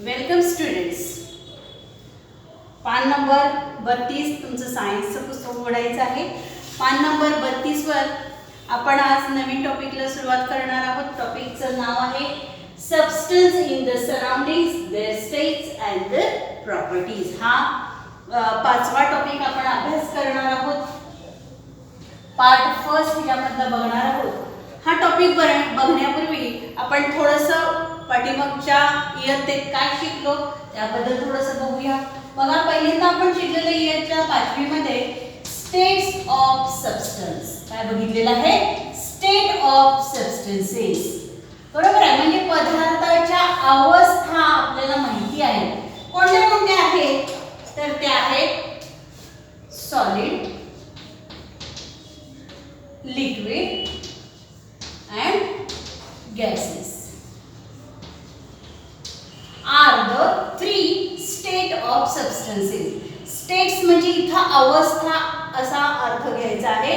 Welcome students. पान number 32 तुमचं सायन्सचं पुस्तक उघडायचं आहे. पान नंबर 32 वर आपण आज नवीन टॉपिकला सुरुवात करणार आहोत. टॉपिकचं नाव आहे substance in the surroundings, their states and their properties. हा पाचवा टॉपिक आपण अभ्यास करणार आहोत. पार्ट फर्स्ट यामधला बघणार आहोत. हा टॉपिक बघण्यापूर्वी आपण थोडंसं पाठीमागच्या इयत्तेत काय शिकलो त्याबद्दल थोडंसं बघूया. बघा, पहिल्यांदा आपण शिकलेलं इयत्तेच्या 5वी मध्ये स्टेट्स ऑफ सबस्टन्स काय बघितलेलं आहे? State of substances. बरोबर आहे, म्हणजे पदार्थाच्या अवस्था आपल्याला माहिती आहे. कोणत्या कोणत्या आहेत? तर त्या आहेत solid, liquid and gases are the three state of substances. States म्हणजे इथं अवस्था असा अर्थ घ्यायचा आहे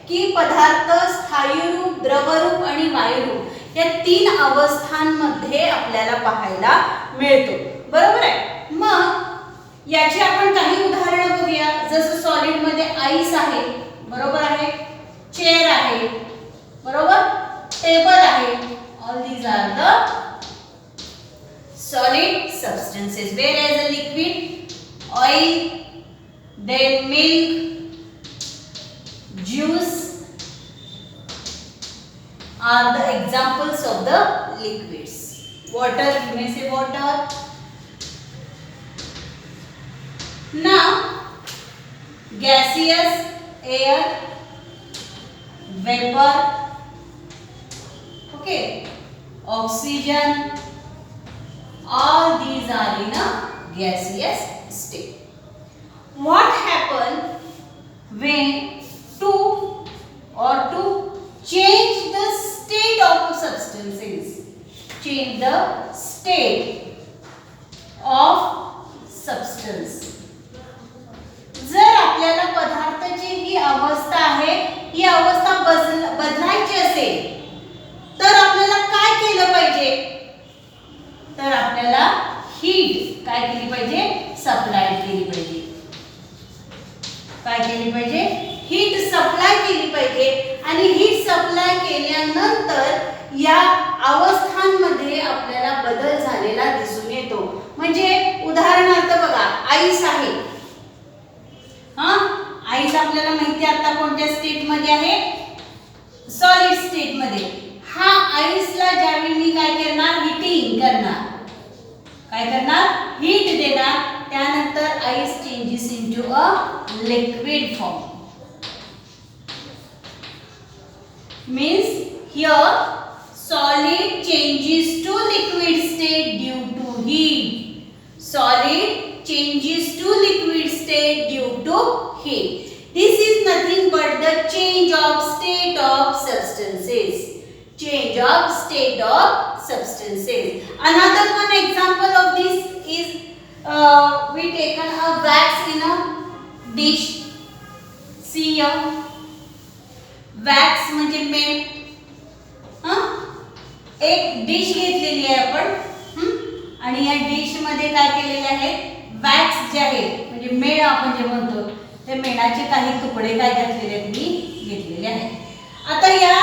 की पदार्थ स्थायी रूप, द्रवरूप आणि वायुरूप या 3 अवस्थांमध्ये आपल्याला पाहायला मिळतो. बरोबर आहे. मग याची आपण काही उदाहरणं बघूया. जसं सॉलिड मध्ये आईस आहे, बरोबर आहे, चेअर आहे, बरोबर, टेबल आहे. All these are the solid substances, whereas a liquid, oil, then milk, juice are the examples of the liquids. Water, you may say water. Now gaseous, air, vapor, okay, oxygen, all these are in a gaseous state. What happen when to change the state of substances? Change the state of substance. जर आपल्याला पदार्थाची ही अवस्था आहे, ही अवस्था बदलायची असेल तर आपल्याला काय केलं पाहिजे? तर आपल्याला हीट काय केली पाहिजे? सप्लाय केली पाहिजे. काय केली पाहिजे? हीट सप्लाय केली पाहिजे. आणि हीट सप्लाय केल्यानंतर या अवस्थांमध्ये आपल्याला बदल झालेला दिसून येतो. म्हणजे उदाहरणार्थ बघा, आईस आहे. आईस आपल्याला माहिती आहे आता कोणत्या स्टेट मध्ये आहे? सॉलिड स्टेट मध्ये. हा आईसला ज्यावेळी मी काय करणार? हीटिंग करणार. काय करणार? हीट देणार. त्यानंतर ice changes into a liquid form. Means here solid changes to liquid state due to heat. Solid changes to liquid state due to heat. This is nothing but the change of state of substances. Change of state of substances. Another one example of this is we taken a wax in a dish. See here, wax म्हणजे मेण. एक dish घेतलेली आहे आपण आणि या dish मध्ये काय केलेले आहे? वॅक्स जे आहे म्हणजे मेण आपण जे म्हणतो ते मेणाचे काही तुकडे काय घातलेले आहेत? मी घेतलेले आहेत. आता या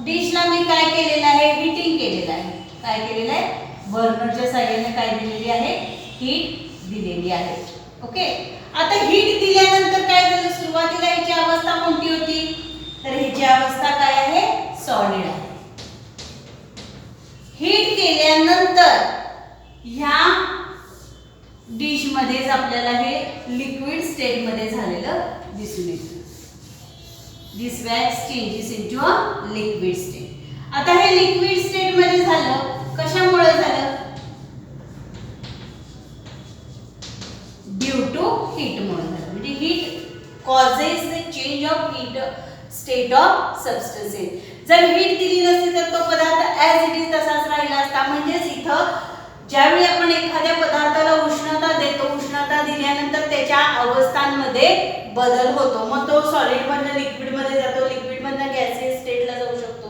डिशला मी काय केलेलं आहे? हीटिंग केलेलं आहे. काय केलेलं आहे? बर्नरच्या साहाय्याने काय दिलेली आहे? हीट दिलेली आहे. ओके. आता हीट दिल्यानंतर काय झालं? सुरुवातीला याची अवस्था कोणती होती? तर ह्याची अवस्था काय आहे? सॉलिड आहे. हीट केल्यानंतर ह्या डिश मध्येच आपल्याला हे लिक्विड स्टेट मध्ये झालेलं दिसून येतं. This wax changes into a liquid state. आता हे लिक्विड स्टेट मध्ये झालं, कशामुळे झालं? ड्यू टू हीट मुळे झालं. म्हणजे heat causes the change of heat state of substances. जर हीट दिली नसती तर तो पदार्थ ॲज इट इज तसाच राहिला असता. म्हणजेच इथं ज्यावेळी आपण एखाद्या पदार्थाला उष्णता देतो, उष्णता दिल्यानंतर त्याच्या अवस्थांमध्ये बदल होतो. मग तो सॉलिड मधनं लिक्विड मध्ये जातो, लिक्विड मधनं गॅसियस स्टेटला जाऊ शकतो.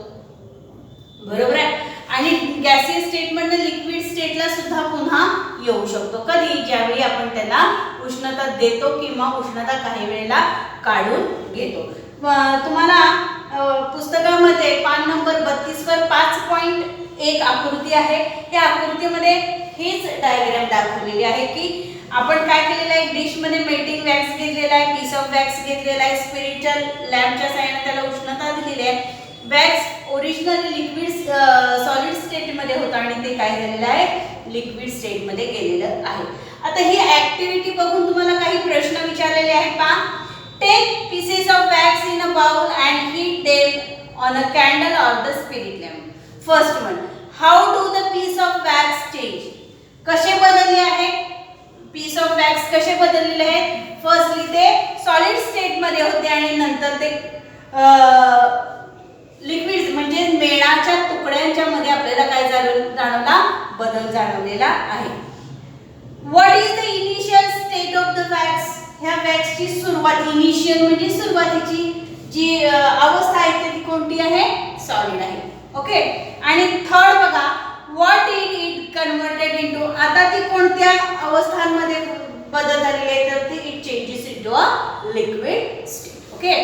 बरोबर आहे. आणि गॅसियस स्टेट मधनं लिक्विड स्टेटला उष्णता देतो किंवा उष्णता काही वेळेला काढून घेतो. तुम्हाला पुस्तकामध्ये पान नंबर 32 वर 5.1 आकृती आहे. या आकृतीमध्ये हीच डायग्राम दाखवलेली आहे की आपण काय केलेलं आहे, डिश मध्ये मेल्टिंग वॅक्स घेतलेला आहे, पीस ऑफ वॅक्स घेतलेला आहे, स्पिरिटच्या लॅम्पच्या साहाय्याने त्याला उष्णता दिलेली आहे. Wax originally liquid solid state मध्ये होता आणि ते काय झालेलं आहे, लिक्विड स्टेट मध्ये गेलेलं आहे. आता ही ऍक्टिव्हिटी बघून तुम्हाला काही प्रश्न विचारलेले आहेत पहा. Take pieces of wax in a bowl and heat them on a candle or the spirit lamp. First one, how do the piece of wax change. कसे बदलले आहे पीस ऑफ वॅक्स, कसे बदललेले आहेत. फर्स्टली ते सॉलिड स्टेट मध्ये होते आणि नंतर ते लिक्विड म्हणजे मेणाच्या तुकड्यांच्या मध्ये आपल्याला काय जाणवला, बदल जाणवलेला आहे. What is the initial state of the wax. ह्या वॅक्सची सुरुवात, इनिशियल म्हणजे सुरुवातीची जी अवस्था आहे ती कोणती आहे, सॉलिड आहे. ओके. आणि थर्ड बघा, व्हॉट इट कन्वर्टेड इनटू. आता ती कोणत्या अवस्थांमध्ये बदल झालेली आहे, तर ती it changes into a liquid state. Okay.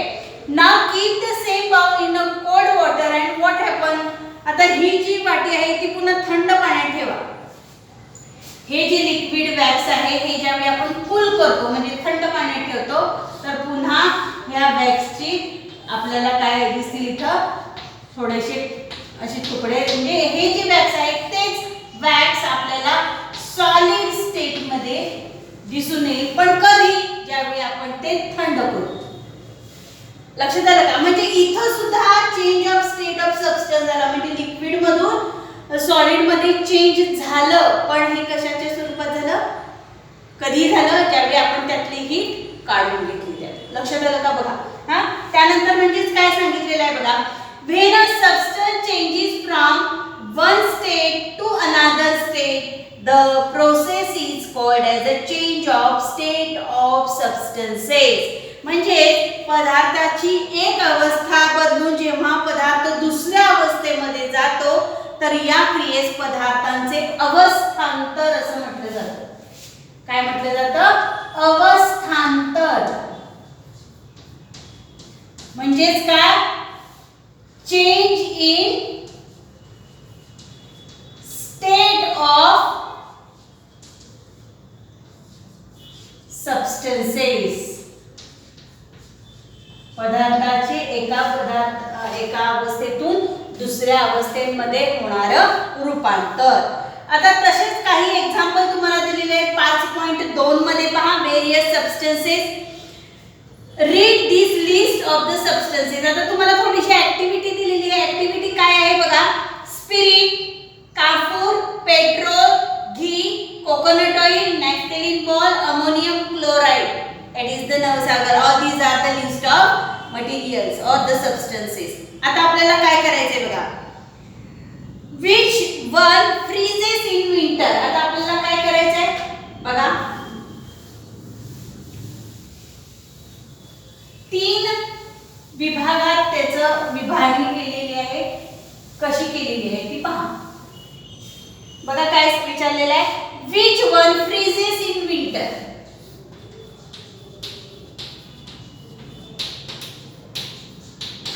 Now keep the same bowl in a cold water and what happen. आता ही जी वाटी आहे ती पुन्हा थंड पाण्यात ठेवा. हे जे लिक्विड वॅक्स आहे हे ज्यावेळी आपण कूल करतो म्हणजे थंड पाण्यात ठेवतो तर पुन्हा ह्या वॅक्सची आपल्याला काय दिसतील, इथं थोडेसे असे तुकडे, म्हणजे हे जे वॅक्स आहे तेच वॅक्स आपल्याला सॉलिड स्टेट मध्ये दिसून येईल. पण कधी, ज्यावेळी आपण ते थंड करू. लक्षात आलं का. म्हणजे इथं सुद्धा change of state of substance झाला, म्हणजे लिक्विड मधून सॉलिड मध्ये चेंज झालं. पण हे कशाच्या स्वरूपात झालं, कधी झालं, ज्यावेळी आपण त्यातली हीट काढून घेतली. लक्षात आलं का बघा. हा, त्यानंतर म्हणजेच काय सांगितलेलं आहे बघा. When a substance changes from one state to another state, the process is called as a change of state of substances. म्हणजे पदार्थाची एक अवस्था बदलून जेव्हा पदार्थ दुसऱ्या अवस्थेमध्ये जातो तर या क्रियेस पदार्थांचे अवस्थांतर असं म्हटलं जातं. काय म्हटलं जातं, अवस्थांतर. म्हणजेच काय, change in state of substances. पदार्थाचे एका अवस्थेतून दुसऱ्या अवस्थेमध्ये होणारं रूपांतर. आता तसेच काही एक्झाम्पल तुम्हाला दिलेले आहेत 5.2 मध्ये पहा. Various substances. Read this list of the substances. आता तुम्हाला थोडीशी ऍक्टिव्हिटी दिलेली आहे. ऍक्टिव्हिटी काय आहे बघा. स्पिरिट, कापूर, पेट्रोल, घी, coconut oil, naphthalene ball, ammonium chloride. It is the नवसागर. All these are the list of materials or the substances. आता आपल्याला काय करायचंय बघा. Which one freezes in winter. आता आपल्याला काय करायचंय बघा. 3 विभागात त्याचं विभागणी केलेली आहे. कशी केलेली आहे ती पहा. बघा काय विचारलेलं आहे. Which one freezes in winter.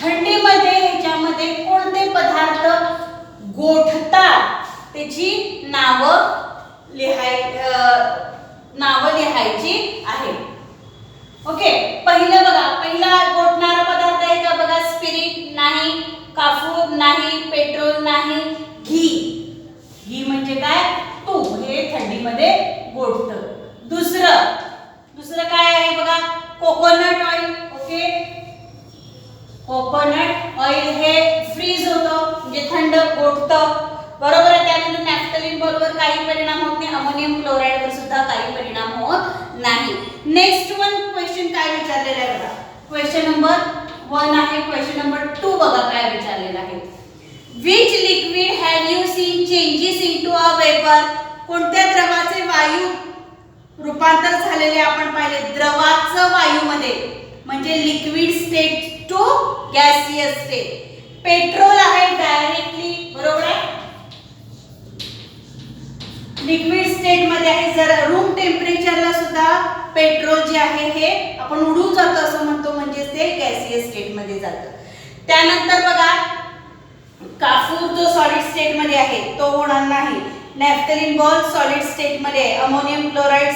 थंडीमध्ये ह्याच्यामध्ये कोणते पदार्थ गोठतात त्याची नावं लिहायची आहे. ओके. पहिलं बघा, पहिला गोठणारा पदार्थ आहे का बघा. स्पिरिट नाही, कापूर नाही, पेट्रोल नाही, घी. घी म्हणजे काय, तूप. हे थंडीमध्ये गोठतं. दुसरं काय आहे बघा. Coconut oil. Okay. Coconut oil हे फ्रीज होतं म्हणजे थंड गोठतं. बरोबर आहे. त्यानंतर नॅफ्थेलिन बरोबर काही परिणाम होत नाही. अमोनियम क्लोराइड वर सुद्धा काही परिणाम होत नाही. नेक्स्ट वन क्वेश्चन काय विचारलेला आहे बघा. क्वेश्चन नंबर 1 आहे. क्वेश्चन नंबर 2 बघा काय विचारलेलं आहे. Which liquid have you seen changes into a vapor. कोणत्या द्रवाचे वायू रूपांतर झालेले आपण पाहिले. द्रवाचं वायूमध्ये म्हणजे liquid state to gaseous state. Petrol आहे डायरेक्टली, बरोबर आहे. लिक्विड स्टेट मध्ये आहे. जर रूम टेम्परेचरला सुद्धा पेट्रोल जे आहे हे आपण उडून जातं असं म्हणतो, म्हणजे ते गॅसियस स्टेट मध्ये जातं. त्यानंतर बघा कापूर जो सॉलिड स्टेट मध्ये आहे तो होणार नाही. नॅफ्थलिन बॉल सॉलिड स्टेट मध्ये आहे. अमोनियम क्लोराइड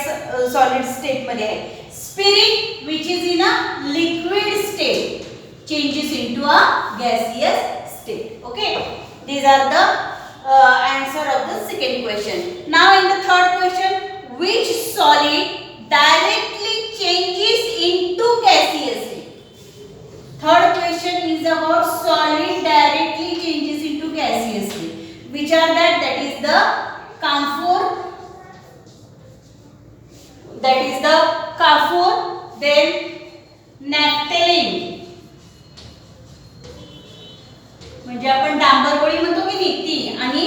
सॉलिड स्टेट मध्ये आहे. Spirit which is in a liquid state changes into a gaseous state. Okay, these are the answer of the second question. Now in the third question, which solid directly changes into gaseous state? Third question is about solid directly changes into gaseous state. Which are that? That is the camphor, then naphthalene, म्हणजे आपण डांबर गोळी म्हणतो की नाही ती, आणि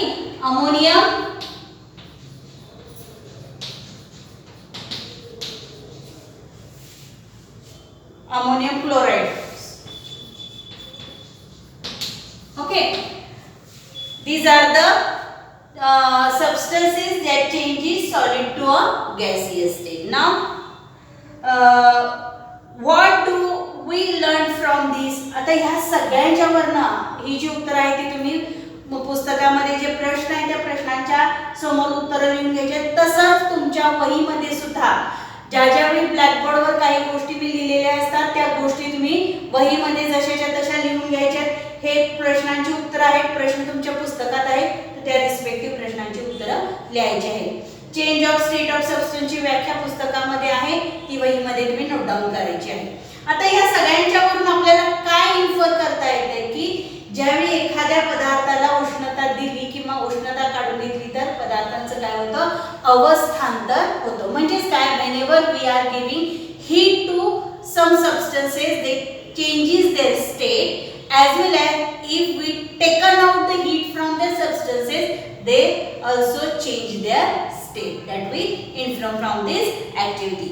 ammonium chloride. Okay, these are the substances that changes solid to a gaseous state. Now what do we learn from this? आता ह्या सगळ्यांच्या वरनं ही जी उत्तर आहे ती तुम्ही पुस्तकामध्ये जे प्रश्न आहेत त्या प्रश्नांच्या समोर उत्तर लिहून घ्यायचे. तसंच तुमच्या वहीमध्ये सुद्धा ज्या ज्यावेळी ब्लॅकबोर्डवर काही गोष्टी मी लिहिलेल्या असतात त्या गोष्टी तुम्ही वहीमध्ये जशाच्या तशा लिहून घ्यायच्या. हे प्रश्नांची उत्तर आहेत, प्रश्न तुमच्या पुस्तकात आहेत, तर त्या रिस्पेक्टिव्ह प्रश्नांची उत्तरं लिहायची आहेत. चेंज ऑफ स्टेट ऑफ सबस्टन्सची व्याख्या पुस्तकामध्ये आहे, ती वहीमध्ये तुम्ही नोट डाऊन करायची आहे. आता या सगळ्यांच्यावरून आपल्याला काय इन्फर करता येते की ज्यावेळी एखाद्या पदार्थाला उष्णता दिली किंवा उष्णता काढून घेतली तर पदार्थांचं काय होतं, अवस्थांतर होतं. म्हणजेच काय, whenever we are giving heat to some substances they changes their state as well as if we taken out the heat from the substances they also change their state that we infer from this activity.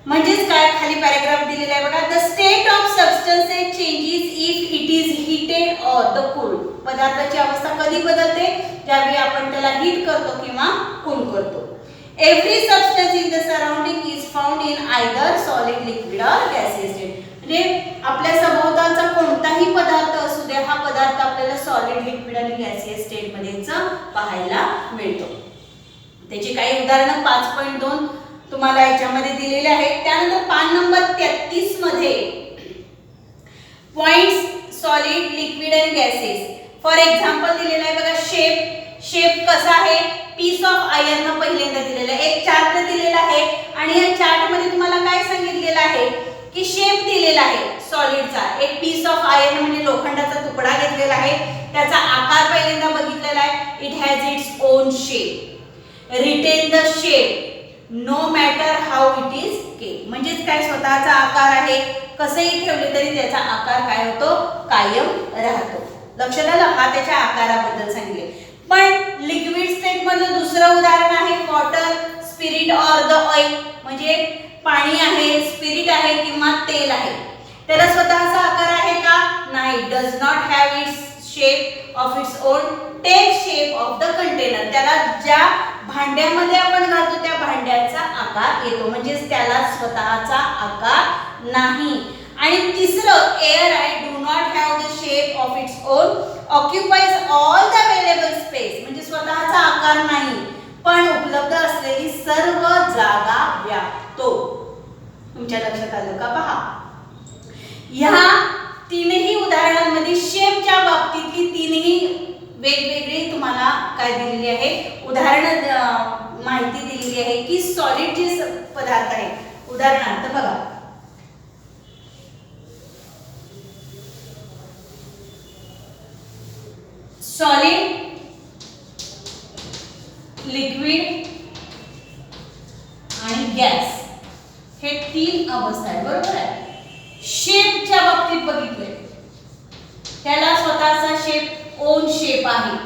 म्हणजेच काय, खाली paragraph दिलेला आहे बघा. The state of substances changes if it is heated or the cooled. पदार्थाची अवस्था कधी बदलते, ज्यावेळी आपण त्याला हीट करतो किंवा कूल करतो. Every substance in the surrounding is found in either solid, liquid और गॅसियस स्टेट. म्हणजे आपल्या सभोवतालचा कोणताही पदार्थ असू दे, हा पदार्थ आपल्याला सॉलिड, लिक्विड आणि गॅसियस स्टेट मध्येच पाहायला मिळतो. त्याची काही उदाहरणं 5.2 तुम्हाला याच्यामध्ये दिलेले आहेत. त्यानंतर पान नंबर 33 मध्ये पॉइंट्स सॉलिड, लिक्विड आणि गॅसेस. फॉर एक्झाम्पल दिलेला आहे बघा. शेप कसा आहे, पीस ऑफ आयर्न पहिल्यांदा दिलेला आहे. एक चार्ट दिलेला आहे आणि या चार्ट मध्ये तुम्हाला काय सांगितलेलं आहे की शेप दिलेला आहे सॉलिडचा. एक पीस ऑफ आयर्न म्हणजे लोखंडाचा तुकडा घेतलेला आहे, त्याचा आकार पहिल्यांदा बघितलेला आहे. It has its own shape, retain the shape no matter how it is kept. म्हणजेच काय, स्वतःचा आकार आहे, कसंही ठेवले तरी त्याचा आकार काय होतो, कायम राहतो. लक्षात आलं, हा त्याच्या आकाराबद्दल सांगितले. पण लिक्विड स्टेट मधलं दुसरं उदाहरण आहे water, spirit or the oil. म्हणजे पाणी आहे, स्पिरिट आहे किंवा तेल आहे. त्याला स्वतःचा आकार आहे का, नाही. Does not have its shape of its own, take shape of the container. त्याला ज्या भांड्यामध्ये आपण घालतो त्या भांड्याचा आकार येतो, म्हणजे त्याला स्वतःचा आकार नाही. आणि तिसरं एअर आहे. Do not have the shape of its on, occupies all the available space. म्हणजे स्वतःचा आकार नाही पण उपलब्ध असलेली सर्व जागा व्यापतो. तुमच्या लक्षात आलं का, पहा. ह्या तीनही उदाहरणांमध्ये शेपच्या बाबतीतली तीनही वेगवेगळी तुम्हाला काय दिलेली आहे, उदाहरण माहिती दिलेली आहे की सॉलिड जे पदार्थ आहे. उदाहरणार्थ बघा, सॉलिड, लिक्विड आणि गॅस हे तीन अवस्था आहेत, बरोबर आहे. शेपच्या बाबतीत बघितले, त्याला स्वतःचा शेप, ओन शेप आहे,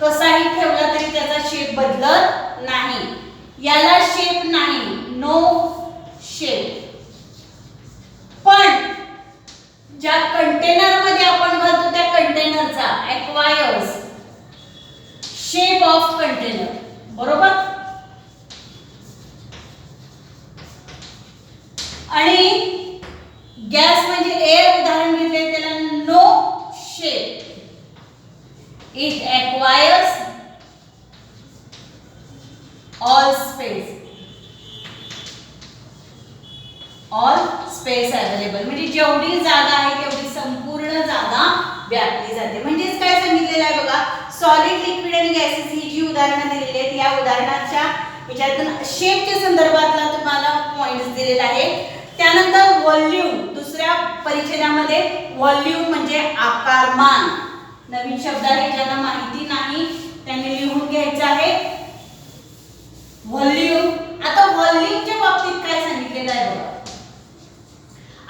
कसाही ठेवला तरी त्याचा शेप बदलत नाही. याला शेप नाही, नो शेप. पण ज्या कंटेनर मध्ये आपण घालतो त्या कंटेनरचा, एक्वायर्स शेप ऑफ कंटेनर. बरोबर. आणि गॅस म्हणजे एअर उदाहरण घेतले त्याला no shape. It acquires all space available. म्हणजे जेवढी जागा आहे तेवढी संपूर्ण जागा व्यापली जाते. म्हणजेच काय सांगितलेलं आहे बघा, सॉलिड, लिक्विड आणि गॅसेस ही जी उदाहरणं दिलेली आहेत या उदाहरणाच्या याच्यातून शेपच्या संदर्भातला तुम्हाला पॉइंट्स दिलेला आहे. त्यानंतर व्हॉल्यूम, दुसऱ्या परिच्छेदामध्ये व्हॉल्यूम म्हणजे आकारमान. नवीन शब्द आहे, ज्यांना माहिती नाही त्यांनी लिहून घ्यायचं आहे व्हॉल्यूम. आता व्हॉल्यूमच्या बाबतीत काय सांगितलेलं आहे बघा.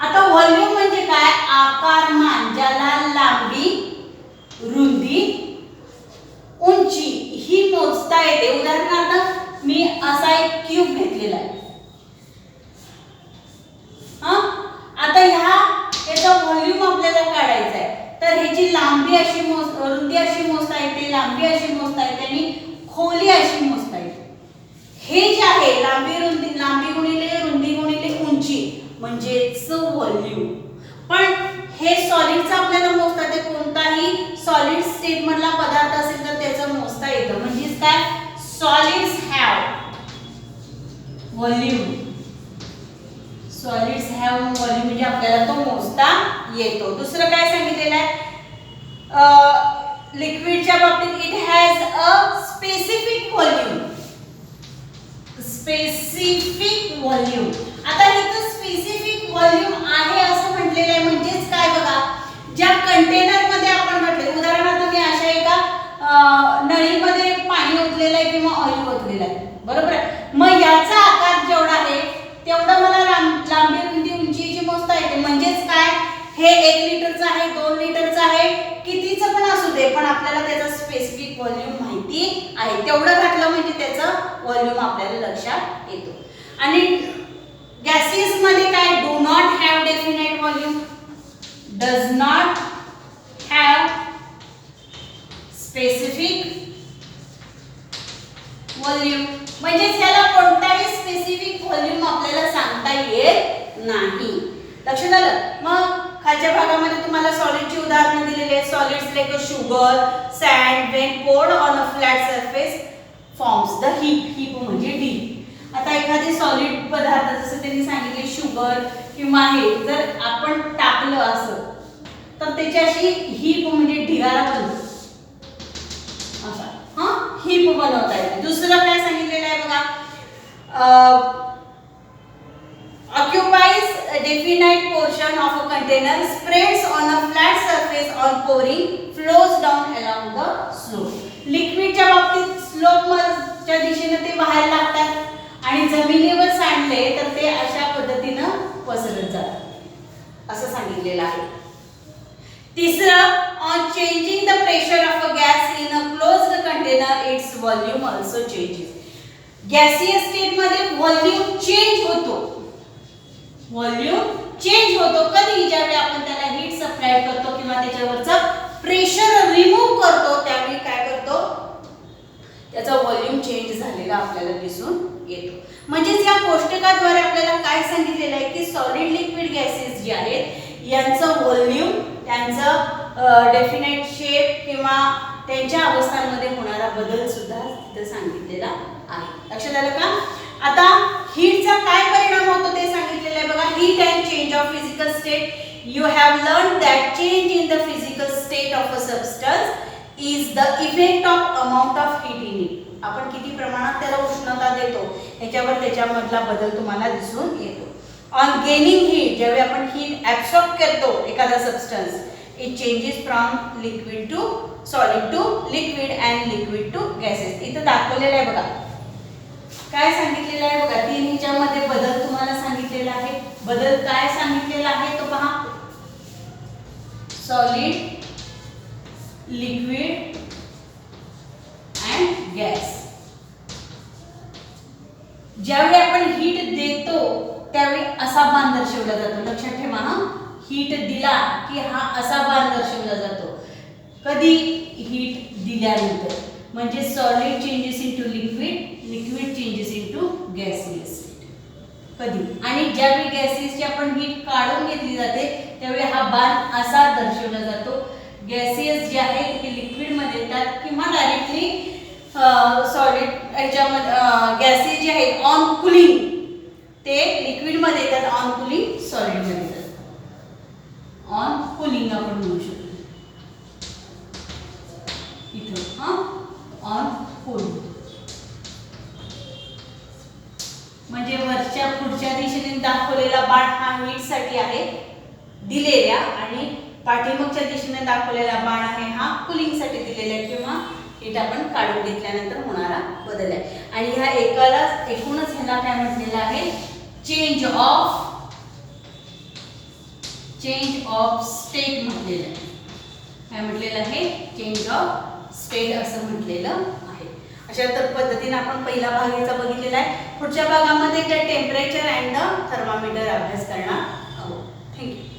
आता व्हॉल्यूम म्हणजे काय, आकारमान, ज्याला लांबी, रुंदी, उंची ही मोजता येते. उदाहरणार्थ मी असा एक क्यूब घेतलेला आहे. आता याचा व्हॉल्यूम आपल्याला काढायचा आहे. तर ह्याची लांबी अशी रुंदी अशी मोजता येते, लांबी अशी मोजता येते आणि खोली अशी मोजता येते. हे जे आहे लांबी गुणिले रुंदी गुणिले उंची म्हणजेच व्हॉल्यूम. पण हे सॉलिडचं आपल्याला मोजता येते. कोणताही सॉलिड स्टेट मधला पदार्थ असेल तर त्याचं मोजता येतं. म्हणजेच काय, solids have volume. Solids have volume म्हणजे आपल्याला तो मोजता येतो. दुसरं काय सांगितलेलं आहे लिक्विडच्या बाबतीत, it has a specific volume. Specific volume. आता इथं स्पेसिफिक व्हॉल्यूम आहे असं म्हटलेलं आहे. म्हणजेच काय बघा, ज्या कंटेनर मध्ये आपण म्हटले, उदाहरणार्थ मी अशा एका नळीमध्ये पाणी ओतलेलं आहे किंवा ऑइल ओतलेलं आहे, बरोबर आहे. मग याचा आकार जेवढा आहे तेवढं मला लांबी रुंदी उंचीची मोजता येते. म्हणजेच काय, हे 1 लिटरचं आहे, 2 लिटरचं आहे, कितीचं पण असू दे, पण आपल्याला त्याचा स्पेसिफिक व्हॉल्यूम माहिती आहे. तेवढं घातलं म्हणजे त्याचं व्हॉल्यूम आपल्याला लक्षात येतो. आणि गॅसेस मध्ये काय, do not have definite volume, does not have specific volume. म्हणजे याला कोणताही स्पेसिफिक व्हॉल्यूम आपल्याला सांगता येत नाही. लक्षात आलं. मग खालच्या भागामध्ये तुम्हाला सॉलिडची उदाहरणे दिलेली आहेत. Solids like a sugar, sand, when poured on a flat surface forms the heap. Heap म्हणजे ढीग. आता एखादी सॉलिड पदार्थ जसं त्यांनी सांगितले शुगर किंवा हे जर आपण टाकलं असं तर त्याची अशी हीप म्हणजे ढिगारा बनतो. असा हीप बनवता येते. दुसरं काय सांगितलेलं आहे बघा, occupies a definite portion of a container, spreads on a flat surface on pouring, flows down along the slope. लिक्विडच्या बाबतीत स्लोपच्या दिशेने ते बाहेर लागतात आणि जमिनीवर सांडले तर ते अशा पद्धतीनं पसरत जातात असं सांगितलेलं आहे. तिसरं, on changing the pressure of a gas in a closed container, its volume also changes. Gaseous state मध्ये व्हॉल्यूम चेंज होतो. व्हॉल्यूम चेंज होतो कधी, ज्यावेळी आपण त्याला हीट सप्लाय करतो किंवा त्याच्यावरचं प्रेशर रिमूव्ह करतो त्यावेळी काय करतो, त्याचा व्हॉल्यूम चेंज झालेला आपल्याला दिसून येतो. म्हणजेच या कोष्टकाद्वारे आपल्याला काय सांगितलेलं आहे की सॉलिड, लिक्विड, गॅसेस जे आहेत यांचं व्हॉल्यूम, त्यांचं डेफिनेट शेप किंवा त्यांच्या अवस्थांमध्ये होणारा बदल सुद्धा तिथे सांगितलेला आहे. लक्षात आलं का. आता हीटचा काय परिणाम होतो ते सांगितलेलं आहे बघा. Heat and change of physical state. You have learn that change in the physical state of a substance is the effect of amount of heat in it. आपण किती प्रमाणात त्याला उष्णता देतो याच्यावर त्याच्यामधला बदल तुम्हाला दिसून येतो. ऑन गेनिंग हीट, ज्यावेळी आपण हीट ऍब्सॉर्ब करतो एखादा substance, it changes from liquid to solid to liquid and liquid to gases. इथं दाखवलेलं आहे बघा, काय सांगितलेलं आहे बघा, 3 ह्याच्यामध्ये बदल तुम्हाला सांगितलेला आहे. बदल काय सांगितलेला आहे तो पहा. Solid, liquid and gas. ज्यावेळी आपण हीट देतो त्यावेळी असा बाण दर्शवला जातो. लक्षात ठेवा हीट दिला की हा असा बाण दर्शवला जातो. कधी, हीट दिल्यानंतर. म्हणजे solid changes into liquid, liquid changes into gaseous state. कधी आणि ज्यावेळी गॅसियसची आपण हीट काढून घेतली जाते त्यावेळी हा बाण असा दर्शवला जातो. गॅसियस जे आहे ते लिक्विडमध्ये येतात किंवा डायरेक्टली सॉलिड ह्याच्यामध्ये गॅसेस जे आहेत ऑन कुलिंग ते लिक्विडमध्ये येतात, ऑन कुलिंग सॉलिडमध्ये येतात. ऑन कुलिंग आपण म्हणू शकतो इथं ऑन कुलिंग म्हणजे वरच्या पुढच्या दिशेने दाखवलेला बाण हा हीटसाठी आहे दिलेल्या आणि पाठीमागच्या दिशेने दाखवलेला बाण आहे हा कुलिंगसाठी दिलेला किंवा हीट आपण काढून घेतल्यानंतर होणारा बदल आहे. आणि ह्या एकाला एकूणच ह्याला काय म्हटलेलं आहे, चेंज ऑफ स्टेट म्हटलेलं आहे. काय म्हटलेलं आहे, चेंज ऑफ स्टेट असं म्हटलेलं आहे. अशा तर पद्धतीने आपण पहिला भाग याचा बघितलेला आहे. पुढच्या भागामध्ये टेम्परेचर अँड द थर्मामीटर अभ्यास करणार आहोत. थँक्यू.